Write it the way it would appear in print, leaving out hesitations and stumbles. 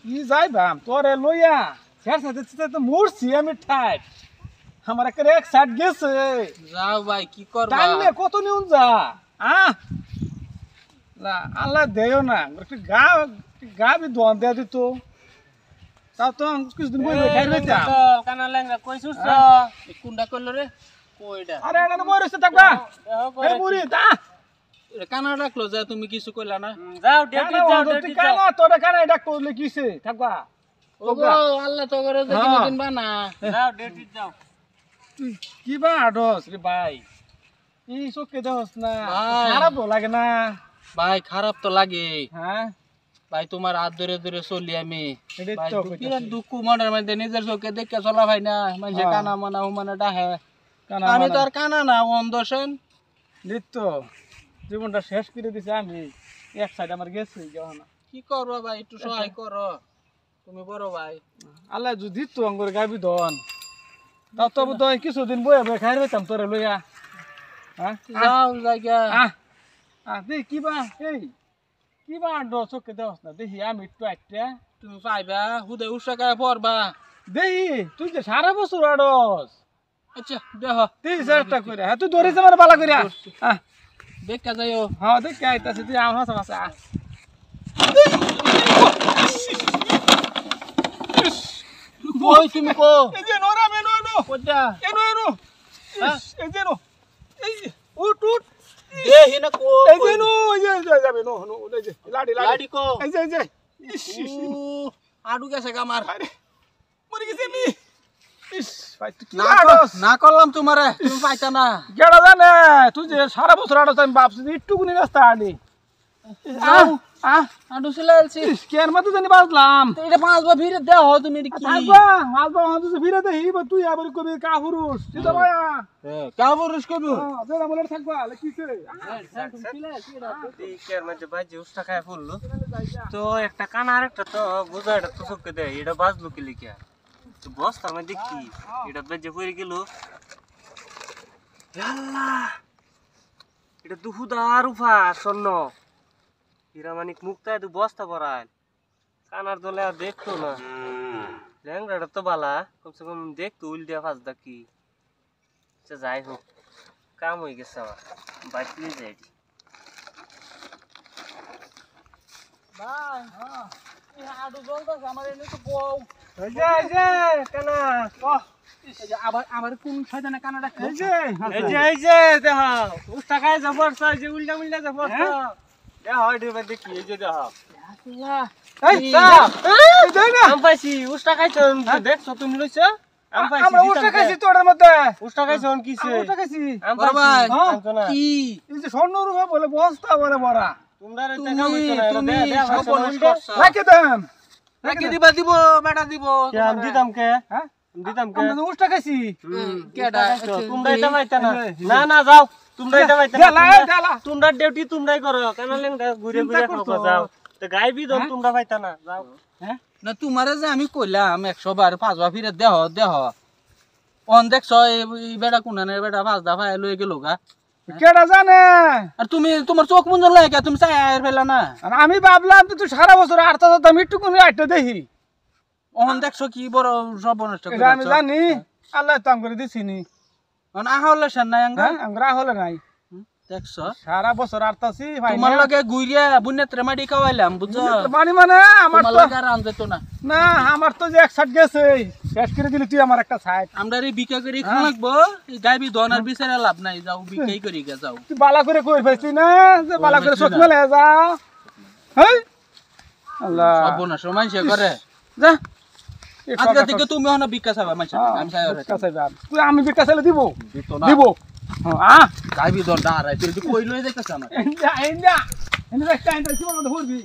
কি যাইবাম তোরে লইয়া শের সাথে তো মরছি আমি ঠাই আমার একটা এক সাইড গেছে যাও ভাই কি করবা টাইমে কত নিউন যা না আল্লাহ দেও না একটু গা বি দোয়ান দেয়া দিত তাও তো কিছুদিন বই খাই লইতাম কানা লেঙ্গা কই ছুটছ কুন্ডা কইলো রে কইডা আরে এটা মরেছে থাকবা এই মুড়ি তা কানা ডাকলো যা তুমি কিছু কইলা না যাও ডিউটি যাও ডিউটি যাও কানা তোরে কানা এটা করলে কিছে থাকবা ওগো আল্লাহ তো করে দেখি দিন বানা যাও ডিউটি যাও কি বা আডস রে ভাই এই চোখে দেওস না খারাপ লাগে না ভাই খারাপ তো লাগে হ্যাঁ ভাই তোমার হাত ধরে ধরে চলি আমি এটাই তো বিরাট দুঃখ মনের মধ্যে নিজের চোখে দেখে চলা ভাই না মানুষে কানা মানা হুমানা ডাহে আমি তো আর কানা না অন্ধসেন নিত্য জীবনটা শেষ করে দিছে আমি এক সাইড আমার গেছে না কি করবো ভাই একটু সহায় করো তুমি বড় ভাই আল্লাহ যদি তো আঙ্গুর গাবি দন তাও তবু তো কিছুদিন বয়ে বয়ে খাই পেতাম তোরে লইয়া হ্যাঁ যাও জায়গা দেখ কিবা এই কিবা চোখে দেওয়াস না দেখি আমি একটু একটা তুমি পাইবা হুদে উৎসাকায় পড়বা দেখি তুই যে সারা বছর আডস আচ্ছা দেহ 30,000 করে হ্যাঁ তুই ধরেছে মানে বালা করিয়া দেখা যাইও হ্যাঁ দেখ আইতাছে তুই আমার কাছে কই তুমি কো এই যে নোরা মেনো কোটা এনো এই যে নো এই উঠ দেহি না কো এই যে নো এই যে যাবে নো এই যে লাডি কো এই যে আডু গেছে গামার মরে গেছে আমি ইস ভাই তুই কি না করলাম তোমারে তুমি পাইতা না গেড়া জানে তুই যে সারা বছর আড়া আমি ভাবছি একটু গুনি রাস্তা আনি আডু সিলাইছি কেন মতো জানি বাজলাম এটা পাঁচবার ভিড়ে দেহ তুমি কি থাকবা হালবা হালবা ভিড়ে দেহি তুই আবার কবি কাহুরুস সিধা ভাইয়া কা বরস করব বেড়া বলে থাকবা কিছে কেয়ার মধ্যে বাজে উষ্টা খায় পড়লো তো একটা কানা আর একটা তো বুঝাটা তো চোখে দেয় এটা বাজলো কি লিখা তো বস্তার মধ্যে কি এটা বেজে পড়ে গেল আল্লাহ এটা দুহুদার উফা স্বর্ণ হিরামানিক মুক্তায় দু বস্তা ভরায় কানার দলে আর দেখতো না ল্যাংড়াটা তো বালা কমসে কম দেখতো উল দিয়া ফাঁস দা কি যাই হোক কাম হয়ে গেছে আমার বাইক নিয়ে যাই ভাই এই হাডু জলদাস আমার এনে তো বউ এই যে কানা আবার আবার কোন শয়তানে কানা ডাকছে এই যে দেখ উষ্টা খায় জবরদস্ত যে উল্টা উল্টা জবরদস্ত দেখ হয় দিবা দেখি এই যে দেখ আল্লাহ এই সাপ এই দেই না আম পাইছি উষ্টা খাইছো দেখছো তুমি লইছো আম পাইছি আমরা উষ্টা খাইছি তোড়ের মধ্যে উষ্টা খাইছো কিছে উষ্টা খাইছি আম পাইছি কি এই যে স্বর্ণ রূপে বলে বস্তা বলে বড়া তোমরা টাকা হইতো না এটা দে দে সব করছ রাখে দেন রাখি দিবা দিব বেটা দিব কে আম দিতাম কে হ্যাঁ দিতাম কে আমরা উষ্টা খাইছি কেডা তোমরা এটা পাইতা না না না যাও তোমরা এটা পাইতা না তোমরা ডিউটি তোমরাই করো কেন লেঙ্গা ঘুরে ঘুরে খাও যাও তো গাইবি দম তোমরা পাইতা না যাও হ্যাঁ না তোমারে যে আমি কইলাম 100 বার 5 বার ফিরে দেহ অন দেখছ এই বেটা কোনানের বেটা 5 দা ভাই লই গেল গা কেডা জানে আর তুমি তোমার চোখ মুঞ্জন লাগে তুমি চাই আর ফেলা না আর আমি ভাবলাম তুই সারা বছর আটটা তো আমি একটু কোন আটটা দেখি অন দেখছ কি বড় সব নষ্ট করে আমি জানি আল্লাহ তাম করে দিছিনি অন আহলে শান নাই আঙ্গা আমরা হলে নাই দেখছ সারা বছর আটতাছি ভাই তোমার লগে গুইরিয়া বুনেত্রে মাটি খাওয়াইলাম বুঝছো মানে আমার তোমার তো লগে রান যেত না না আমার তো যে এক সাইড গেছে শেষ করে দিলি তুই আমার একটা সাইড আমরা রে বিকা করে খান লাগবো এই গাইবি দনার বিচারে লাভ নাই যাও বিকাই করি গে যাও তুই বালা করে কই পাইছিস না যে বালা করে চোখ মেলে যাও হেই আল্লাহ সব না সময় সে করে যা আজকে থেকে তুমি হনা বিকা চাবা মাইছে আমি চাই বিকা চাইবা তুই আমি বিকা চাইলে দিব দিব গাইবি দন দাঁড়াই তুই কই লই যাইতাছ না এন্ডা এন্ডা এন্ডা একটা এন্ডা কি বলবো ধরবি